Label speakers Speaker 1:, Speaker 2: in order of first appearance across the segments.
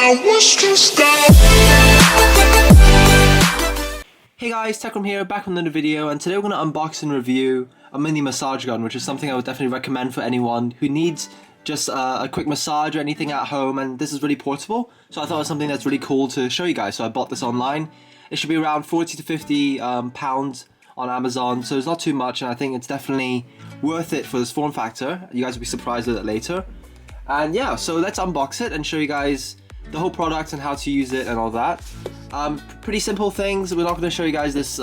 Speaker 1: Hey guys, TechRoam here, back with another video, and today we're going to unbox and review a mini massage gun, which is something I would definitely recommend for anyone who needs just a quick massage or anything at home, and this is really portable, so I thought it was something that's really cool to show you guys, so I bought this online. It should be around 40 to 50 pounds on Amazon, so it's not too much, and I think it's definitely worth it for this form factor. You guys will be surprised with it later. And yeah, so let's unbox it and show you guys the whole product and how to use it and all that. Pretty simple things. We're not going to show you guys this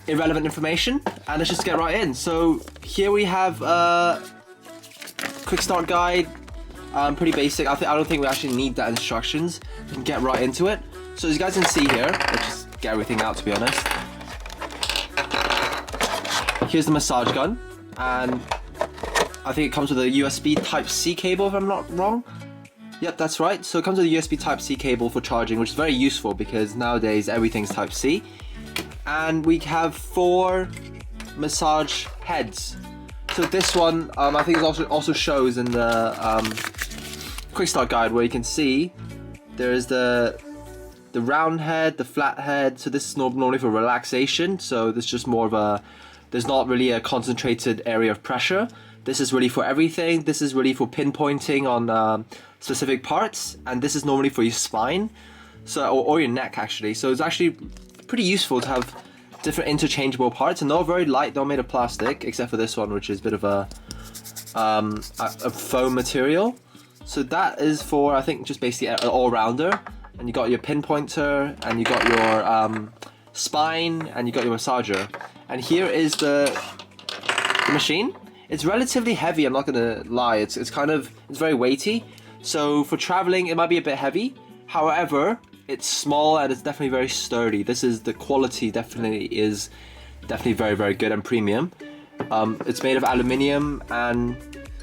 Speaker 1: irrelevant information, and let's just get right in. So here we have a quick start guide, pretty basic. I don't think we actually need that instructions. We can get right into it. So as you guys can see here, let's just get everything out, to be honest. Here's the massage gun, and I think it comes with a USB Type-C cable, if I'm not wrong. Yep, that's right. So it comes with a USB Type-C cable for charging, which is very useful because nowadays everything's Type-C. And we have 4 massage heads. So this one, I think it also shows in the quick start guide, where you can see there is the round head, the flat head. So this is normally for relaxation. So this is just more of a, there's not really a concentrated area of pressure. This is really for everything. This is really for pinpointing on specific parts, and this is normally for your spine, so or your neck actually. So it's actually pretty useful to have different interchangeable parts, and they're all very light. They're made of plastic, except for this one, which is a bit of a foam material. So that is for, I think, just basically an all-rounder. And you got your pinpointer, and you got your spine, and you got your massager. And here is the machine. It's relatively heavy, I'm not gonna lie. It's very weighty. So for traveling, it might be a bit heavy. However, it's small and it's definitely very sturdy. The quality is definitely very, very good and premium. It's made of aluminium, and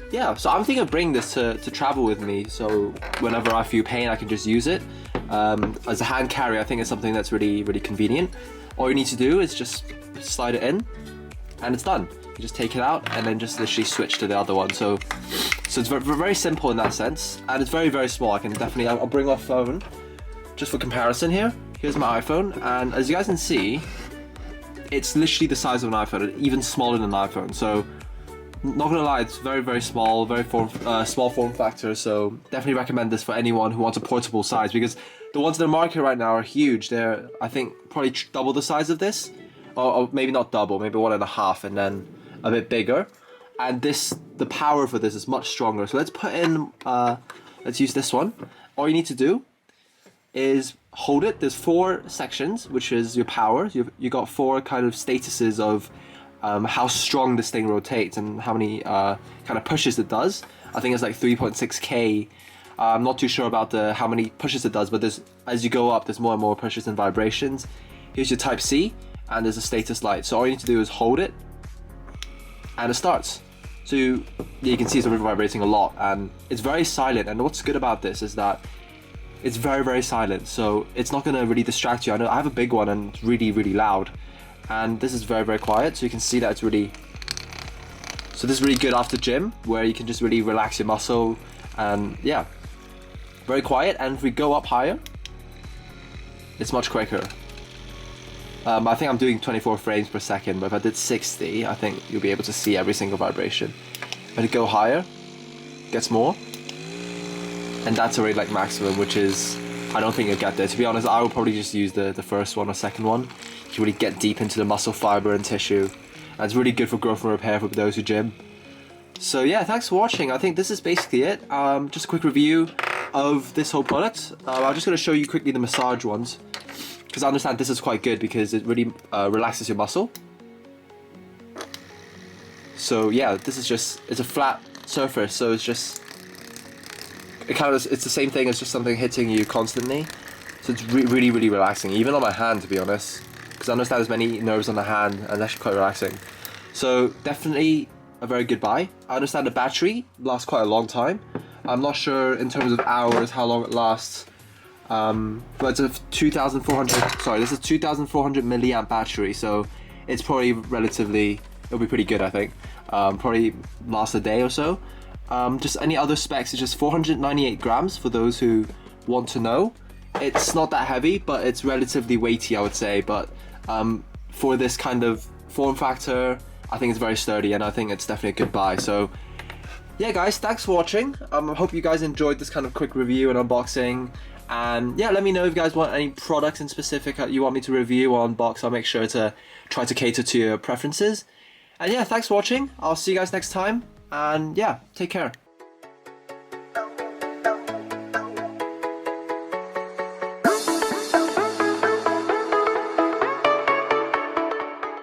Speaker 1: yeah, so I'm thinking of bringing this to travel with me. So whenever I feel pain, I can just use it. As a hand carry, I think it's something that's really, really convenient. All you need to do is just slide it in, and it's done. You just take it out and then just literally switch to the other one. So it's very, very simple in that sense, and it's very, very small. I'll bring my phone just for comparison here. Here's my iPhone, and as you guys can see, it's literally the size of an iPhone, even smaller than an iPhone. So not gonna lie, it's very, very small, very small form factor. So definitely recommend this for anyone who wants a portable size, because the ones in the market right now are huge. They're, I think, probably double the size of this, or maybe not double, maybe 1.5, and then a bit bigger. And the power for this is much stronger. So let's put in, let's use this one. All you need to do is hold it. There's 4 sections, which is your power. You got 4 kind of statuses of how strong this thing rotates and how many kind of pushes it does. I think it's like 3.6K. I'm not too sure about how many pushes it does, but as you go up, there's more and more pushes and vibrations. Here's your Type-C, and there's a status light. So all you need to do is hold it, and it starts. So you can see it's vibrating a lot, and it's very silent. And what's good about this is that it's very, very silent, so it's not gonna really distract you. I know I have a big one and it's really, really loud, and this is very, very quiet. So you can see that it's really, so this is really good after gym, where you can just really relax your muscle, and yeah, very quiet. And if we go up higher, it's much quicker. I think I'm doing 24 frames per second, but if I did 60, I think you'll be able to see every single vibration. But to go higher, it gets more. And that's already like maximum, which is, I don't think you'll get there. To be honest, I would probably just use the first one or second one to really get deep into the muscle fiber and tissue. And it's really good for growth and repair for those who gym. So yeah, thanks for watching. I think this is basically it. Just a quick review of this whole product. I'm just going to show you quickly the massage ones, because I understand this is quite good because it really relaxes your muscle. So yeah, this is just, it's a flat surface, so it's just, it's the same thing as just something hitting you constantly. So it's really, really relaxing, even on my hand, to be honest, because I understand there's many nerves on the hand, and it's actually quite relaxing. So definitely a very good buy. I understand the battery lasts quite a long time. I'm not sure in terms of hours how long it lasts. But it's a 2,400, sorry, this is 2,400 milliamp battery, so it's probably it'll be pretty good, I think. Probably last a day or so. Just any other specs, it's just 498 grams for those who want to know. It's not that heavy, but it's relatively weighty, I would say. But for this kind of form factor, I think it's very sturdy, and I think it's definitely a good buy. So yeah, guys, thanks for watching. I hope you guys enjoyed this kind of quick review and unboxing. And yeah, let me know if you guys want any products in specific that you want me to review or unbox. I'll make sure to try to cater to your preferences. And yeah, thanks for watching. I'll see you guys next time. And yeah, take care.